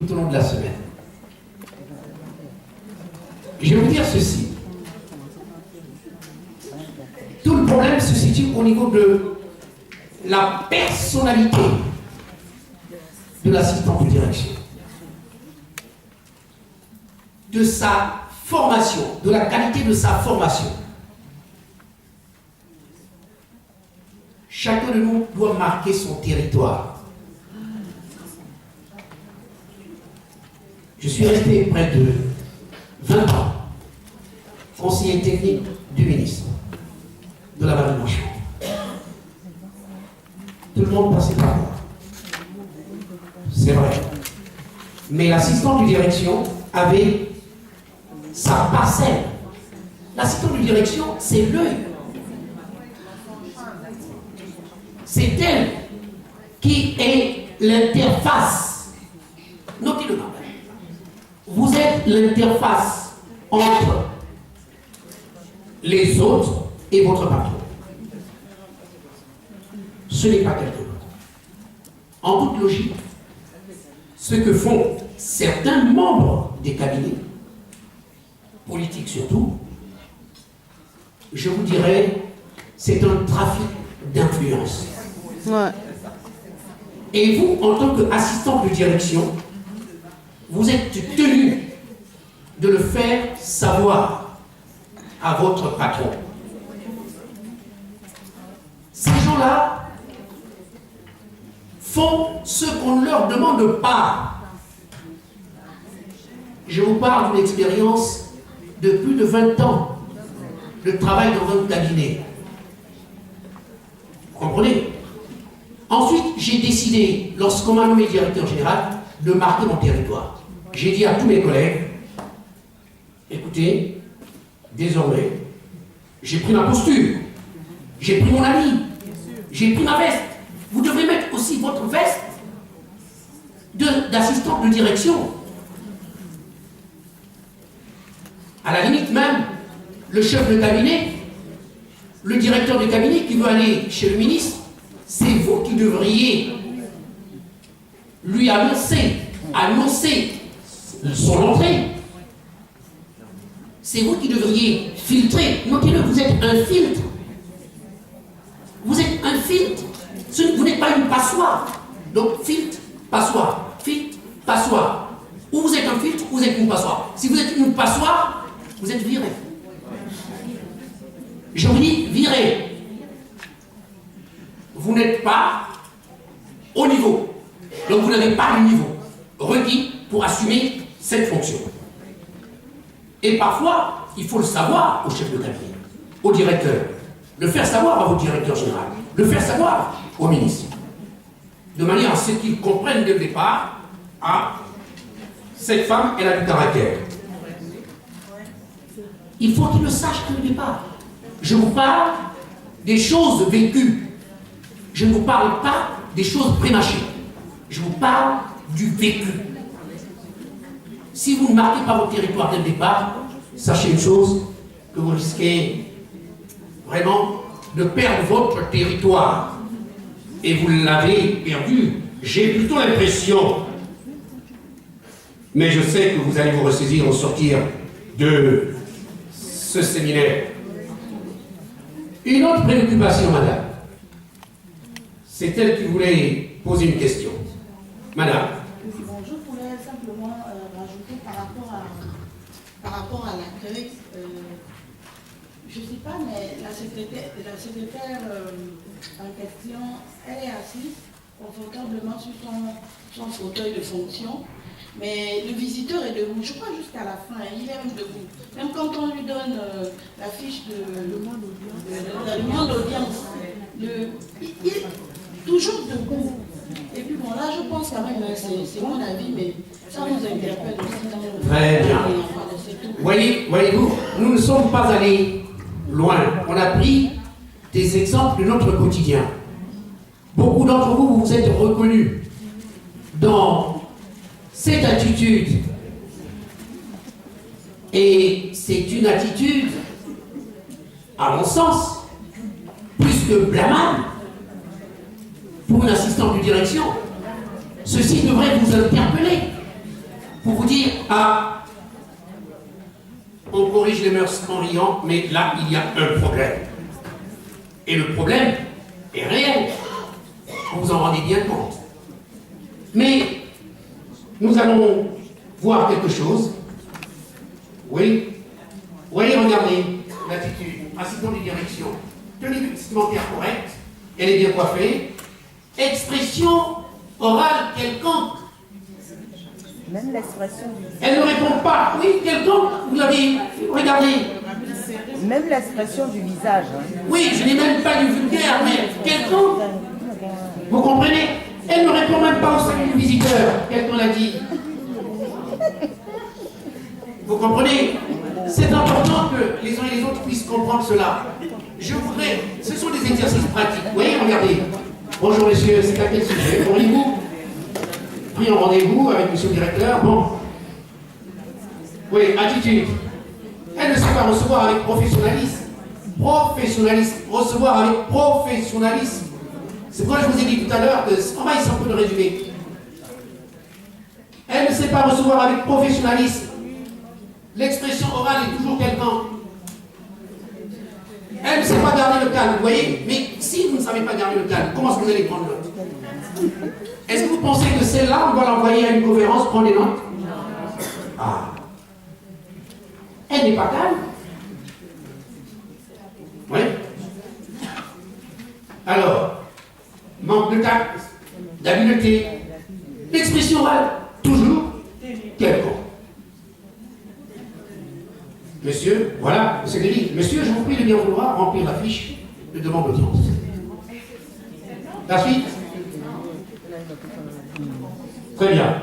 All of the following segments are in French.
tout au long de la semaine. Je vais vous dire ceci. Tout le problème se situe au niveau de la personnalité de l'assistant de direction, de sa formation, de la qualité de sa formation. Chacun de nous doit marquer son territoire. Je suis resté près de 20 ans conseiller technique du ministre de la Vallée Manchon. Tout le monde passait par moi. C'est vrai. Mais l'assistant de direction avait sa parcelle. L'assistant de direction, c'est l'œil. C'est elle qui est l'interface. Notez-le. Vous êtes l'interface entre les autres et votre patron. Ce n'est pas quelque chose. En toute logique, ce que font certains membres des cabinets, politiques surtout, je vous dirais, c'est un trafic d'influence. Ouais. Et vous, en tant qu'assistant de direction, vous êtes tenu de le faire savoir à votre patron. Ces gens-là font ce qu'on ne leur demande pas. Je vous parle d'une expérience de plus de 20 ans de travail dans un cabinet. Vous comprenez? Ensuite, j'ai décidé, lorsqu'on m'a nommé directeur général, de marquer mon territoire. J'ai dit à tous mes collègues, écoutez, désormais, j'ai pris ma posture, j'ai pris mon habit, j'ai pris ma veste. Vous devez mettre aussi votre veste d'assistant de direction. À la limite même, le chef de cabinet, le directeur de cabinet qui veut aller chez le ministre, c'est vous qui devriez lui annoncer son entrée. C'est vous qui devriez filtrer. Notez-le, vous êtes un filtre. Vous êtes un filtre. Vous n'êtes pas une passoire. Donc, filtre, passoire. Filtre, passoire. Ou vous êtes un filtre, ou vous êtes une passoire. Si vous êtes une passoire, vous êtes viré. Je vous dis, viré. Vous n'êtes pas au niveau. Donc, vous n'avez pas le niveau requis pour assumer cette fonction. Et parfois, il faut le savoir au chef de cabinet, au directeur, le faire savoir à votre directeur général, le faire savoir au ministre, de manière à ce qu'ils comprennent dès le départ, cette femme, elle a du caractère. Il faut qu'ils le sachent dès le départ. Je vous parle des choses vécues. Je ne vous parle pas des choses prémâchées. Je vous parle du vécu. Si vous ne marquez pas votre territoire dès le départ, sachez une chose, que vous risquez vraiment de perdre votre territoire. Et vous l'avez perdu. J'ai plutôt l'impression, mais je sais que vous allez vous ressaisir au sortir de ce séminaire. Une autre préoccupation, madame, c'est elle qui voulait poser une question. Madame. Bon, je voulais simplement rajouter par rapport à l'accueil. Je ne sais pas, mais la secrétaire en question, elle est assise confortablement sur son fauteuil de fonction. Mais le visiteur est debout, je crois jusqu'à la fin, il est même debout. Même quand on lui donne la fiche de demande d'audience, il est toujours debout. Et puis bon, là je pense quand même, c'est mon avis, mais ça nous interpelle aussi dans le... Très bien. Voyez-vous, nous ne sommes pas allés loin. On a pris des exemples de notre quotidien. Beaucoup d'entre vous, vous êtes reconnus dans cette attitude. Et c'est une attitude, à mon sens, plus que blâmable pour une assistante de direction. Ceci devrait vous interpeller. vous dire, ah, on corrige les mœurs en riant, mais là, il y a un problème. Et le problème est réel. Vous vous en rendez bien compte. Mais nous allons voir quelque chose. Oui. Oui, regardez l'attitude. Assistant de direction. Tenue vestimentaire correcte. Elle est bien coiffée. Expression orale quelconque. Même l'expression du visage. Elle ne répond pas. Oui, quelconque. Vous l'avez. Regardez. Même l'expression du visage. Hein. Oui, je n'ai même pas du vulgaire, mais quelconque. Vous comprenez? Elle ne répond même pas au salut du visiteur. Quelqu'un l'a dit. Vous comprenez? C'est important que les uns et les autres puissent comprendre cela. Je voudrais... Ce sont des exercices pratiques. Vous voyez, regardez. Bonjour messieurs, c'est à quel sujet? Pourriez-vous pris en rendez-vous avec monsieur le directeur? Bon. Oui, attitude. Elle ne sait pas recevoir avec professionnalisme. Professionnalisme. Recevoir avec professionnalisme. C'est pourquoi je vous ai dit tout à l'heure que on va essayer un peu de résumer. Elle ne sait pas recevoir avec professionnalisme. L'expression orale est toujours quelqu'un. Elle ne sait pas garder le calme, vous voyez? Mais si vous ne savez pas garder le calme, comment est-ce que vous allez prendre note? Est-ce que vous pensez que celle-là, on va l'envoyer à une conférence prendre des notes? Ah. Elle n'est pas calme. Oui. Alors, manque de tact, d'habileté, l'expression orale, toujours quelconque. Monsieur, voilà, c'est dit. Monsieur, je vous prie de bien vouloir remplir la fiche de demande d'audience. La suite? Très bien.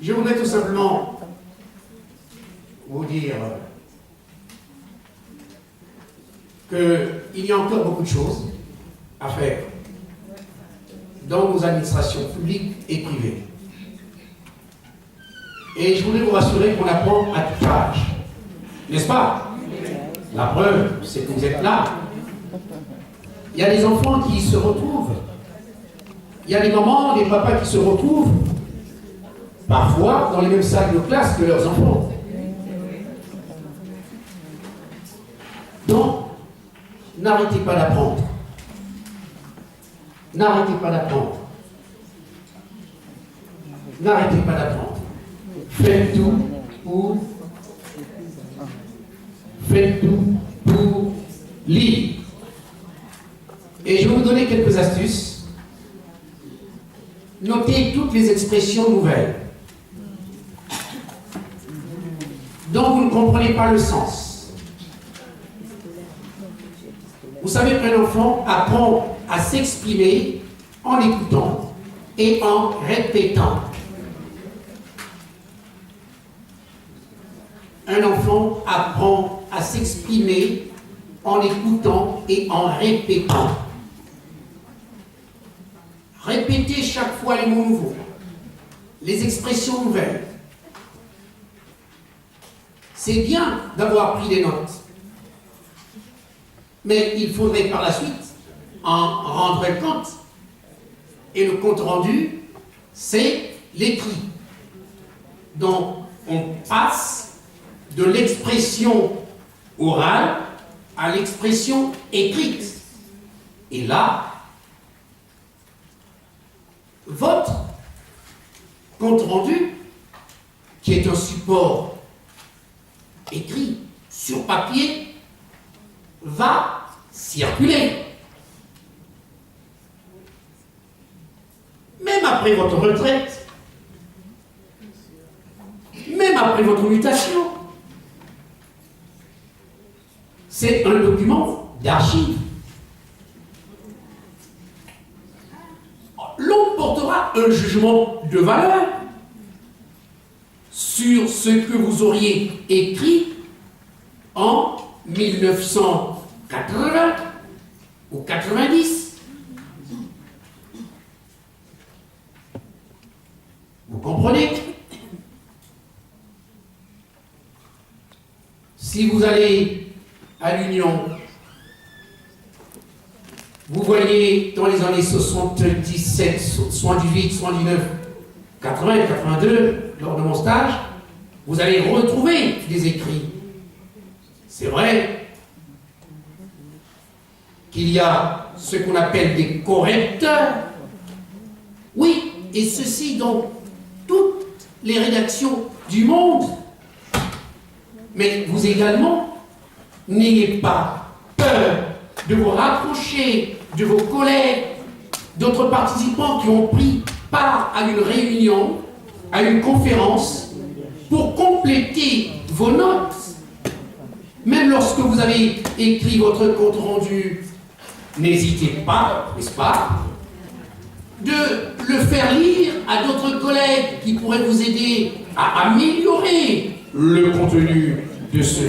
Je voudrais tout simplement vous dire qu'il y a encore beaucoup de choses à faire dans nos administrations publiques et privées. Et je voulais vous rassurer qu'on apprend à tout âge. N'est-ce pas? La preuve, c'est que vous êtes là. Il y a des enfants qui se retrouvent. Il y a des mamans, des papas qui se retrouvent parfois dans les mêmes salles de classe que leurs enfants. Donc, n'arrêtez pas d'apprendre. N'arrêtez pas d'apprendre. N'arrêtez pas d'apprendre. Faites tout pour lire. Et je vais vous donner quelques astuces. Notez toutes les expressions nouvelles dont vous ne comprenez pas le sens. Vous savez qu'un enfant apprend à s'exprimer en écoutant et en répétant. Un enfant apprend à s'exprimer en écoutant et en répétant. Répétez chaque fois les mots nouveaux, les expressions nouvelles. C'est bien d'avoir pris des notes, mais il faudrait par la suite en rendre compte. Et le compte rendu, c'est l'écrit. Donc, on passe de l'expression orale à l'expression écrite. Et là, votre compte rendu, qui est un support écrit sur papier, va circuler. Même après votre retraite, même après votre mutation, c'est un document d'archives. L'on portera un jugement de valeur sur ce que vous auriez écrit en 1980 ou 90. Vous comprenez? Si vous allez à l'Union, vous voyez dans les années 77, 78, 79, 80 et 82, lors de mon stage, vous allez retrouver des écrits. C'est vrai qu'il y a ce qu'on appelle des correcteurs. Oui, et ceci dans toutes les rédactions du monde. Mais vous également, n'ayez pas peur de vous rapprocher de vos collègues, d'autres participants qui ont pris part à une réunion, à une conférence, pour compléter vos notes. Même lorsque vous avez écrit votre compte-rendu, n'hésitez pas, n'est-ce pas, de le faire lire à d'autres collègues qui pourraient vous aider à améliorer le contenu de ce